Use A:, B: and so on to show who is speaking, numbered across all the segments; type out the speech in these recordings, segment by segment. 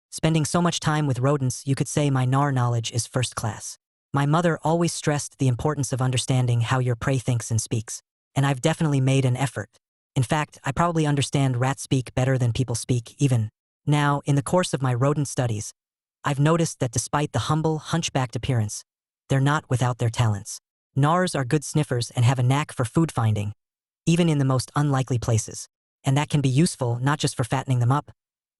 A: Spending so much time with rodents, you could say my gnawer knowledge is first class. My mother always stressed the importance of understanding how your prey thinks and speaks, and I've definitely made an effort. In fact, I probably understand rat speak better than people speak, even. Now, in the course of my rodent studies, I've noticed that despite the humble, hunchbacked appearance, they're not without their talents. Gnawers are good sniffers and have a knack for food finding, even in the most unlikely places. And that can be useful not just for fattening them up,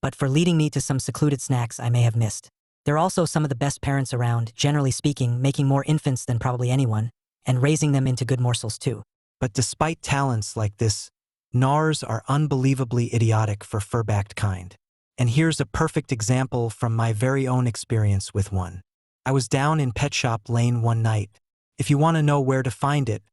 A: but for leading me to some secluded snacks I may have missed. They're also some of the best parents around, generally speaking, making more infants than probably anyone, and raising them into good morsels too.
B: But despite talents like this, gnawers are unbelievably idiotic for fur-backed kind. And here's a perfect example from my very own experience with one. I was down in Pet Shop Lane one night. If you want to know where to find it,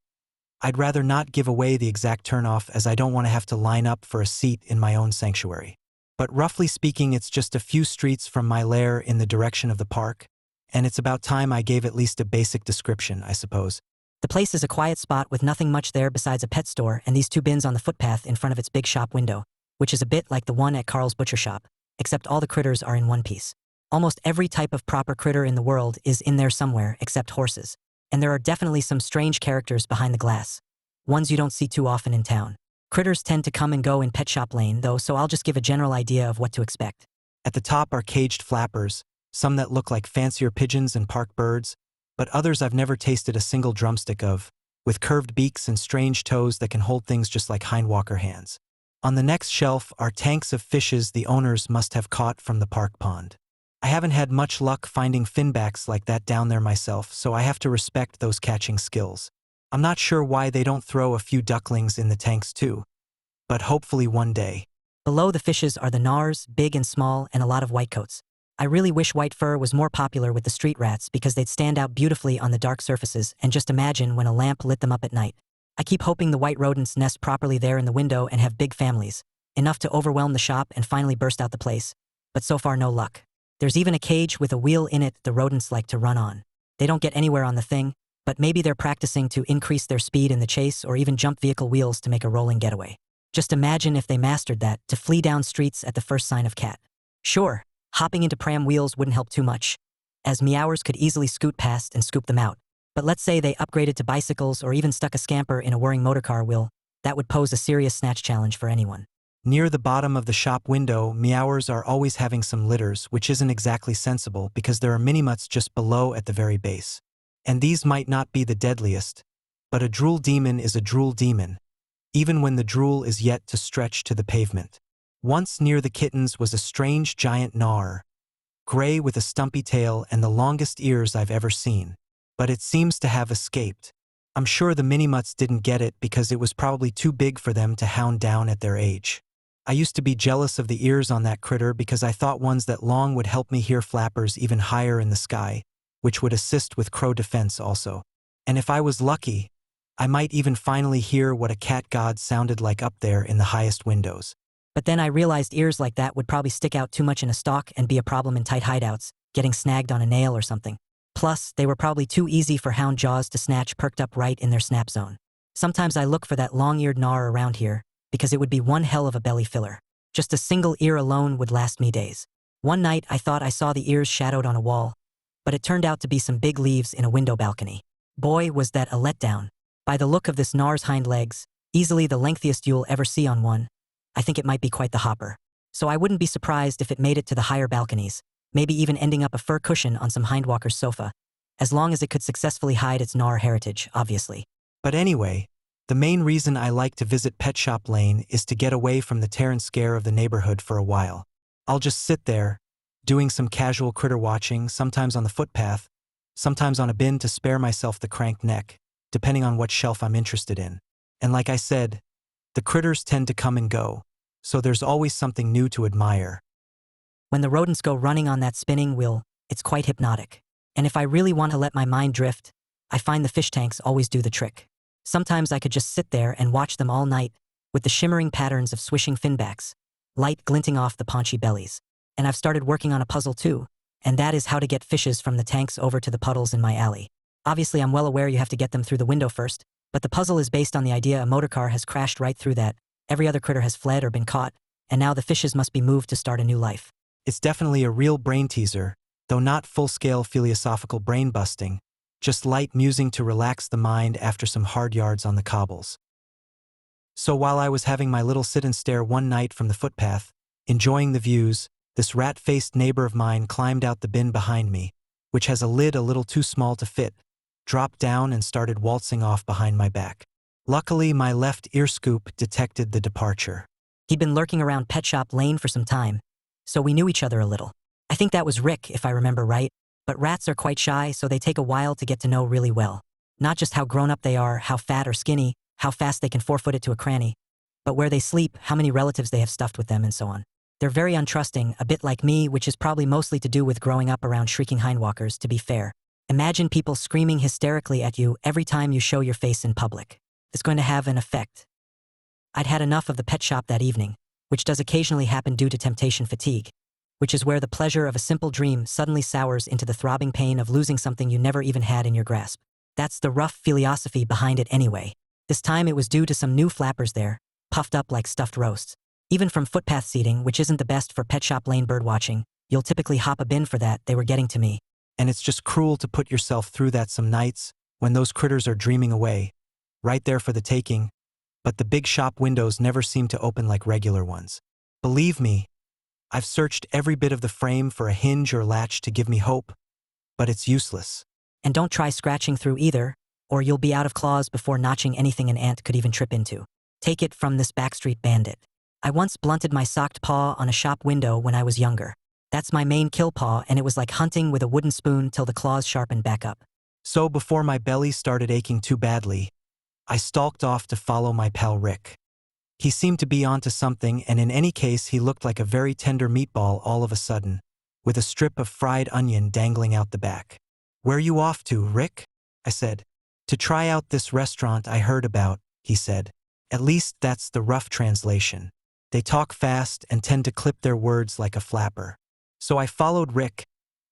B: I'd rather not give away the exact turnoff as I don't want to have to line up for a seat in my own sanctuary. But roughly speaking, it's just a few streets from my lair in the direction of the park, and it's about time I gave at least a basic description, I suppose.
A: The place is a quiet spot with nothing much there besides a pet store and these two bins on the footpath in front of its big shop window, which is a bit like the one at Carl's butcher shop, except all the critters are in one piece. Almost every type of proper critter in the world is in there somewhere except horses, and there are definitely some strange characters behind the glass, ones you don't see too often in town. Critters tend to come and go in Pet Shop Lane, though, so I'll just give a general idea of what to expect.
B: At the top are caged flappers, some that look like fancier pigeons and park birds, but others I've never tasted a single drumstick of, with curved beaks and strange toes that can hold things just like hindwalker hands. On the next shelf are tanks of fishes the owners must have caught from the park pond. I haven't had much luck finding finbacks like that down there myself, so I have to respect those catching skills. I'm not sure why they don't throw a few ducklings in the tanks too, but hopefully one day.
A: Below the fishes are the gnawers, big and small, and a lot of whitecoats. I really wish white fur was more popular with the street rats because they'd stand out beautifully on the dark surfaces, and just imagine when a lamp lit them up at night. I keep hoping the white rodents nest properly there in the window and have big families, enough to overwhelm the shop and finally burst out the place, but so far no luck. There's even a cage with a wheel in it the rodents like to run on. They don't get anywhere on the thing, but maybe they're practicing to increase their speed in the chase or even jump vehicle wheels to make a rolling getaway. Just imagine if they mastered that, to flee down streets at the first sign of cat. Sure, hopping into pram wheels wouldn't help too much, as meowers could easily scoot past and scoop them out. But let's say they upgraded to bicycles or even stuck a scamper in a whirring motorcar wheel, that would pose a serious snatch challenge for anyone.
B: Near the bottom of the shop window, meowers are always having some litters, which isn't exactly sensible because there are mini-mutts just below at the very base. And these might not be the deadliest, but a drool demon is a drool demon, even when the drool is yet to stretch to the pavement. Once near the kittens was a strange giant gnawer, gray with a stumpy tail and the longest ears I've ever seen, but it seems to have escaped. I'm sure the mini-mutts didn't get it because it was probably too big for them to hound down at their age. I used to be jealous of the ears on that critter because I thought ones that long would help me hear flappers even higher in the sky, which would assist with crow defense also. And if I was lucky, I might even finally hear what a cat god sounded like up there in the highest windows.
A: But then I realized ears like that would probably stick out too much in a stalk and be a problem in tight hideouts, getting snagged on a nail or something. Plus, they were probably too easy for hound jaws to snatch perked up right in their snap zone. Sometimes I look for that long-eared gnawer around here, because it would be one hell of a belly filler. Just a single ear alone would last me days. One night I thought I saw the ears shadowed on a wall, but it turned out to be some big leaves in a window balcony. Boy, was that a letdown. By the look of this gnawer's hind legs, easily the lengthiest you'll ever see on one, I think it might be quite the hopper. So I wouldn't be surprised if it made it to the higher balconies, maybe even ending up a fur cushion on some hindwalker's sofa, as long as it could successfully hide its gnawer heritage, obviously.
B: But anyway, the main reason I like to visit Pet Shop Lane is to get away from the tear and scare of the neighborhood for a while. I'll just sit there, doing some casual critter watching, sometimes on the footpath, sometimes on a bin to spare myself the cranked neck, depending on what shelf I'm interested in. And like I said, the critters tend to come and go, so there's always something new to admire.
A: When the rodents go running on that spinning wheel, it's quite hypnotic. And if I really want to let my mind drift, I find the fish tanks always do the trick. Sometimes I could just sit there and watch them all night, with the shimmering patterns of swishing finbacks, light glinting off the paunchy bellies. And I've started working on a puzzle too, and that is how to get fishes from the tanks over to the puddles in my alley. Obviously, I'm well aware you have to get them through the window first, but the puzzle is based on the idea a motorcar has crashed right through that, every other critter has fled or been caught, and now the fishes must be moved to start a new life.
B: It's definitely a real brain teaser, though not full-scale philosophical brain-busting, just light musing to relax the mind after some hard yards on the cobbles. So while I was having my little sit and stare one night from the footpath, enjoying the views, this rat-faced neighbor of mine climbed out the bin behind me, which has a lid a little too small to fit, dropped down and started waltzing off behind my back. Luckily, my left ear scoop detected the departure.
A: He'd been lurking around Pet Shop Lane for some time, so we knew each other a little. I think that was Rick, if I remember right, but rats are quite shy, so they take a while to get to know really well. Not just how grown up they are, how fat or skinny, how fast they can four-foot it to a cranny, but where they sleep, how many relatives they have stuffed with them, and so on. They're very untrusting, a bit like me, which is probably mostly to do with growing up around shrieking hindwalkers, to be fair. Imagine people screaming hysterically at you every time you show your face in public. It's going to have an effect. I'd had enough of the pet shop that evening, which does occasionally happen due to temptation fatigue, which is where the pleasure of a simple dream suddenly sours into the throbbing pain of losing something you never even had in your grasp. That's the rough philosophy behind it anyway. This time it was due to some new flappers there, puffed up like stuffed roasts. Even from footpath seating, which isn't the best for Pet Shop Lane birdwatching, you'll typically hop a bin for that, they were getting to me.
B: And it's just cruel to put yourself through that some nights when those critters are dreaming away, right there for the taking, but the big shop windows never seem to open like regular ones. Believe me, I've searched every bit of the frame for a hinge or latch to give me hope, but it's useless.
A: And don't try scratching through either, or you'll be out of claws before notching anything an ant could even trip into. Take it from this backstreet bandit. I once blunted my socked paw on a shop window when I was younger. That's my main kill paw, and it was like hunting with a wooden spoon till the claws sharpened back up.
B: So before my belly started aching too badly, I stalked off to follow my pal Rick. He seemed to be onto something, and in any case he looked like a very tender meatball all of a sudden, with a strip of fried onion dangling out the back. "Where you off to, Rick?" I said. "To try out this restaurant I heard about," he said. At least that's the rough translation. They talk fast and tend to clip their words like a flapper. So I followed Rick,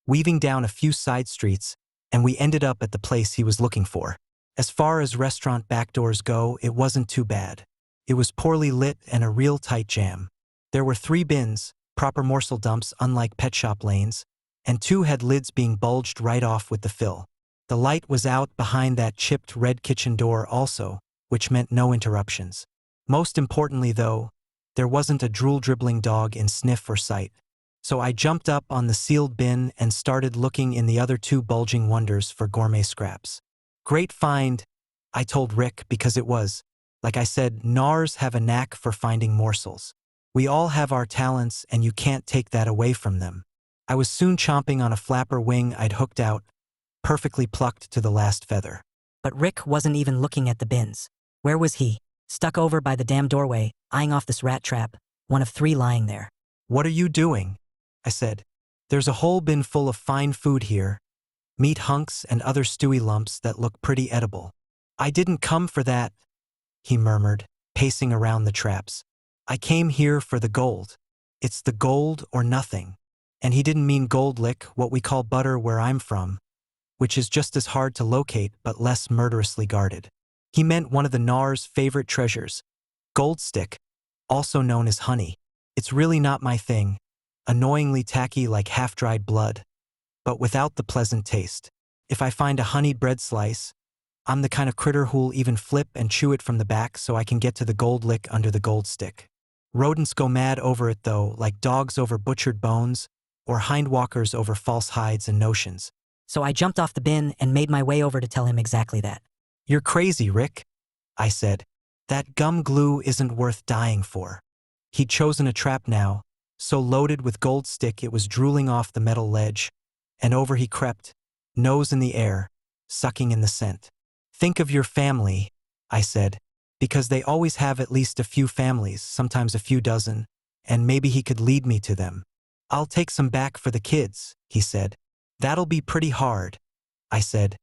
B: weaving down a few side streets, and we ended up at the place he was looking for. As far as restaurant backdoors go, it wasn't too bad. It was poorly lit and a real tight jam. There were 3 bins, proper morsel dumps unlike pet shop lanes, and 2 had lids being bulged right off with the fill. The light was out behind that chipped red kitchen door also, which meant no interruptions. Most importantly though, there wasn't a drool-dribbling dog in sniff or sight. So I jumped up on the sealed bin and started looking in the other 2 bulging wonders for gourmet scraps. Great find, I told Rick, because it was. Like I said, gnawers have a knack for finding morsels. We all have our talents and you can't take that away from them. I was soon chomping on a flapper wing I'd hooked out, perfectly plucked to the last feather.
A: But Rick wasn't even looking at the bins. Where was he? Stuck over by the damn doorway, eyeing off this rat trap, one of 3 lying there.
B: "What are you doing?" I said. "There's a whole bin full of fine food here, meat hunks and other stewy lumps that look pretty edible." "I didn't come for that," he murmured, pacing around the traps. "I came here for the gold. It's the gold or nothing." And he didn't mean gold lick, what we call butter where I'm from, which is just as hard to locate but less murderously guarded. He meant one of the gnawer's favorite treasures, gold stick, also known as honey. It's really not my thing, annoyingly tacky like half-dried blood, but without the pleasant taste. If I find a honeyed bread slice, I'm the kind of critter who'll even flip and chew it from the back so I can get to the gold lick under the gold stick. Rodents go mad over it though, like dogs over butchered bones, or hindwalkers over false hides and notions.
A: So I jumped off the bin and made my way over to tell him exactly that.
B: "You're crazy, Rick," I said. "That gum glue isn't worth dying for." He'd chosen a trap now, so loaded with gold stick it was drooling off the metal ledge, and over he crept, nose in the air, sucking in the scent. "Think of your family," I said, because they always have at least a few families, sometimes a few dozen, and maybe he could lead me to them. "I'll take some back for the kids," he said. "That'll be pretty hard," I said,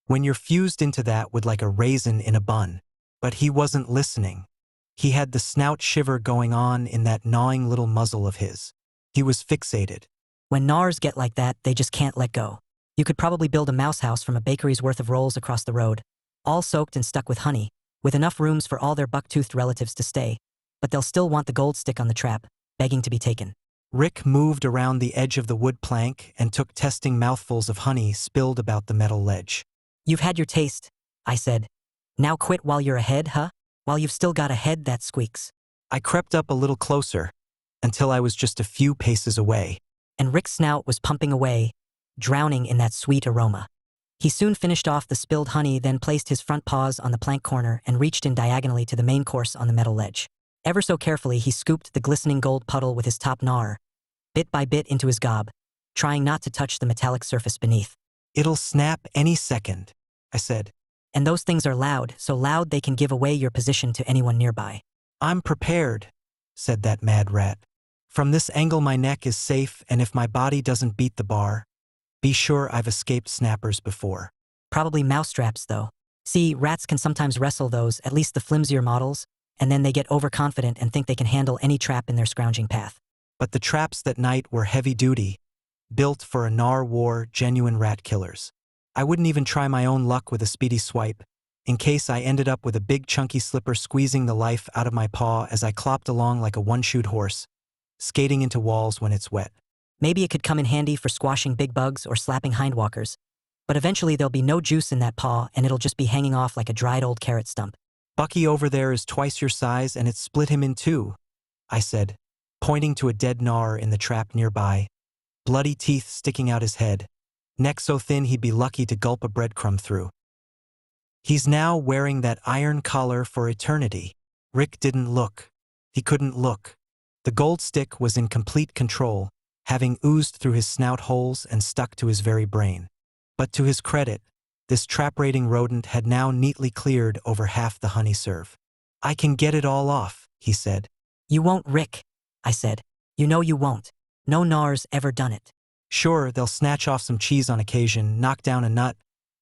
B: "when you're fused into that with like a raisin in a bun." But he wasn't listening. He had the snout shiver going on in that gnawing little muzzle of his. He was fixated.
A: When gnawers get like that, they just can't let go. You could probably build a mouse house from a bakery's worth of rolls across the road, all soaked and stuck with honey, with enough rooms for all their buck-toothed relatives to stay, but they'll still want the gold stick on the trap, begging to be taken.
B: Rick moved around the edge of the wood plank and took testing mouthfuls of honey spilled about the metal ledge.
A: You've had your taste, I said. Now quit while you're ahead, huh? While you've still got a head that squeaks.
B: I crept up a little closer, until I was just a few paces away.
A: And Rick's snout was pumping away, drowning in that sweet aroma. He soon finished off the spilled honey, then placed his front paws on the plank corner and reached in diagonally to the main course on the metal ledge. Ever so carefully, he scooped the glistening gold puddle with his top gnawer, bit by bit into his gob, trying not to touch the metallic surface beneath.
B: It'll snap any second, I said.
A: And those things are loud, so loud they can give away your position to anyone nearby.
B: I'm prepared, said that mad rat. From this angle my neck is safe, and if my body doesn't beat the bar, be sure I've escaped snappers before.
A: Probably mousetraps, though. See, rats can sometimes wrestle those, at least the flimsier models, and then they get overconfident and think they can handle any trap in their scrounging path.
B: But the traps that night were heavy-duty, built for a Gnawer war, genuine rat killers. I wouldn't even try my own luck with a speedy swipe, in case I ended up with a big chunky slipper squeezing the life out of my paw as I clopped along like a one-shoed horse, skating into walls when it's wet.
A: Maybe it could come in handy for squashing big bugs or slapping hindwalkers, but eventually there'll be no juice in that paw and it'll just be hanging off like a dried old carrot stump.
B: Bucky over there is twice your size and it split him in two, I said, pointing to a dead Gnawer in the trap nearby, bloody teeth sticking out his head, neck so thin he'd be lucky to gulp a breadcrumb through. He's now wearing that iron collar for eternity. Rick didn't look. He couldn't look. The gold stick was in complete control, having oozed through his snout holes and stuck to his very brain. But to his credit, this trap-raiding rodent had now neatly cleared over half the honey serve. I can get it all off, he said.
A: You won't, Rick, I said. You know you won't. No Gnawer's ever done it.
B: Sure, they'll snatch off some cheese on occasion, knock down a nut,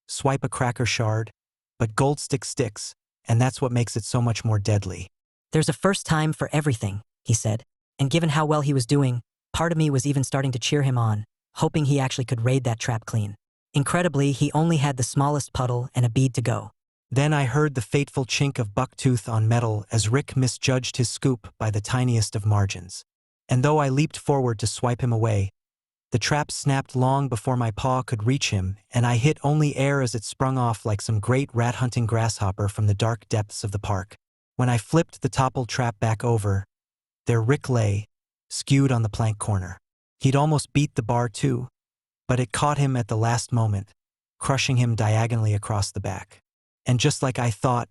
B: swipe a cracker shard, but gold stick sticks, and that's what makes it so much more deadly.
A: There's a first time for everything, he said, and given how well he was doing, part of me was even starting to cheer him on, hoping he actually could raid that trap clean. Incredibly, he only had the smallest puddle and a bead to go.
B: Then I heard the fateful chink of bucktooth on metal as Rick misjudged his scoop by the tiniest of margins. And though I leaped forward to swipe him away, the trap snapped long before my paw could reach him, and I hit only air as it sprung off like some great rat-hunting grasshopper from the dark depths of the park. When I flipped the toppled trap back over, there Rick lay, skewed on the plank corner. He'd almost beat the bar too, but it caught him at the last moment, crushing him diagonally across the back. And just like I thought,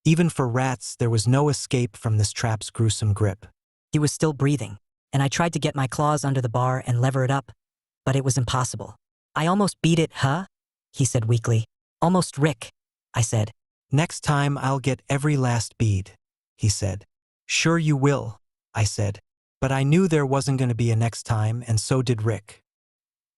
B: even for rats there was no escape from this trap's gruesome grip.
A: He was still breathing, and I tried to get my claws under the bar and lever it up, but it was impossible. I almost beat it, huh? He said weakly. Almost, Rick, I said.
B: Next time I'll get every last bead, he said. Sure you will, I said. But I knew there wasn't going to be a next time, and so did Rick.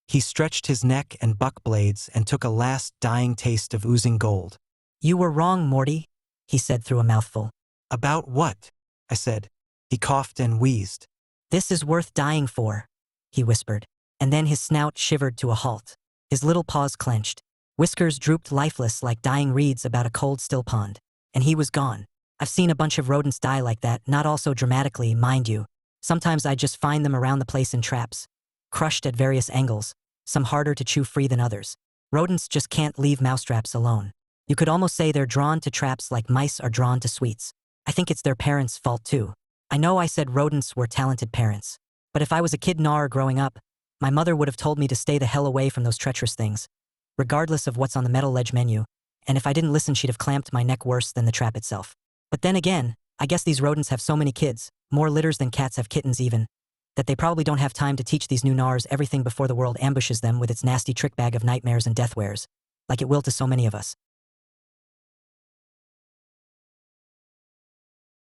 B: He stretched his neck and buck blades and took a last dying taste of oozing gold.
A: You were wrong, Morty, he said through a mouthful.
B: About what? I said. He coughed and wheezed.
A: This is worth dying for, he whispered, and then his snout shivered to a halt. His little paws clenched. Whiskers drooped lifeless like dying reeds about a cold still pond. And he was gone. I've seen a bunch of rodents die like that, not all so dramatically, mind you. Sometimes I just find them around the place in traps, crushed at various angles, some harder to chew free than others. Rodents just can't leave mousetraps alone. You could almost say they're drawn to traps like mice are drawn to sweets. I think it's their parents' fault too. I know I said rodents were talented parents, but if I was a kid Gnawer growing up, my mother would have told me to stay the hell away from those treacherous things, regardless of what's on the metal ledge menu, and if I didn't listen she'd have clamped my neck worse than the trap itself. But then again, I guess these rodents have so many kids, more litters than cats have kittens even, that they probably don't have time to teach these new Gnawers everything before the world ambushes them with its nasty trick bag of nightmares and deathwares, like it will to so many of us.